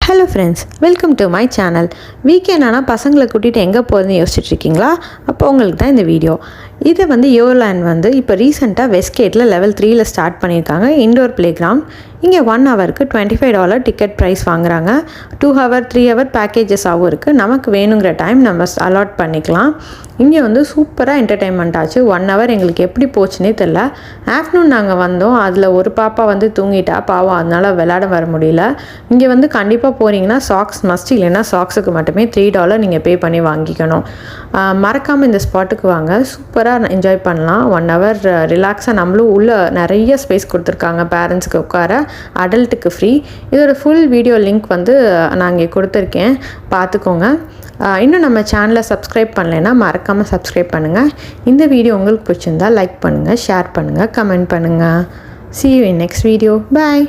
Hello friends, welcome to my channel. Weekend ஆனால் பசங்களை கூட்டிகிட்டு எங்கே போகிறதுன்னு யோசிச்சுட்டு இருக்கீங்களா? அப்போ உங்களுக்கு தான் இந்த வீடியோ. இதை யோர்லேண்ட் இப்போ ரீசெண்டாக வெஸ்ட்கேட்டில் லெவல் 3ல் ஸ்டார்ட் பண்ணியிருக்காங்க. Indoor playground. இங்கே 1 ஹவருக்கு $25 டிக்கெட் ப்ரைஸ் வாங்குறாங்க. 2 ஹவர் 3 ஹவர் பேக்கேஜஸாகவும் இருக்குது. நமக்கு வேணுங்கிற டைம் நம்ம அலாட் பண்ணிக்கலாம். இங்கே சூப்பராக என்டர்டெயின்மெண்ட் ஆச்சு. 1 ஹவர் எங்களுக்கு எப்படி போச்சுன்னே தெரில. ஆஃப்டர்நூன் நாங்கள் வந்தோம். அதில் ஒரு பாப்பா தூங்கிட்டா, பாவம், அதனால் விளையாட வர முடியல. இங்கே கண்டிப்பாக போகிறீங்கன்னா சாக்ஸ் மஸ்ட், இல்லைன்னா சாக்ஸுக்கு மட்டுமே $3 நீங்கள் பே பண்ணி வாங்கிக்கணும். மறக்காமல் இந்த ஸ்பாட்டுக்கு வாங்க. சூப்பராக என்ஜாய் பண்ணலாம். 1 ஹவர் ரிலாக்ஸாக நம்மளும் உள்ளே நிறைய ஸ்பேஸ் கொடுத்துருக்காங்க. பேரண்ட்ஸுக்கு உட்கார, அடல்ட்டுக்கு ஃப்ரீ. இதோட ஃபுல் வீடியோ லிங்க் நான் இங்கே கொடுத்துருக்கேன், பார்த்துக்கோங்க. இன்னும் நம்ம சேனலை சப்ஸ்கிரைப் பண்ணலைன்னா மறக்காமல் சப்ஸ்கிரைப் பண்ணுங்கள். இந்த வீடியோ உங்களுக்கு பிடிச்சிருந்தால் லைக் பண்ணுங்கள், ஷேர் பண்ணுங்கள், கமெண்ட் பண்ணுங்கள். See you in next video. Bye.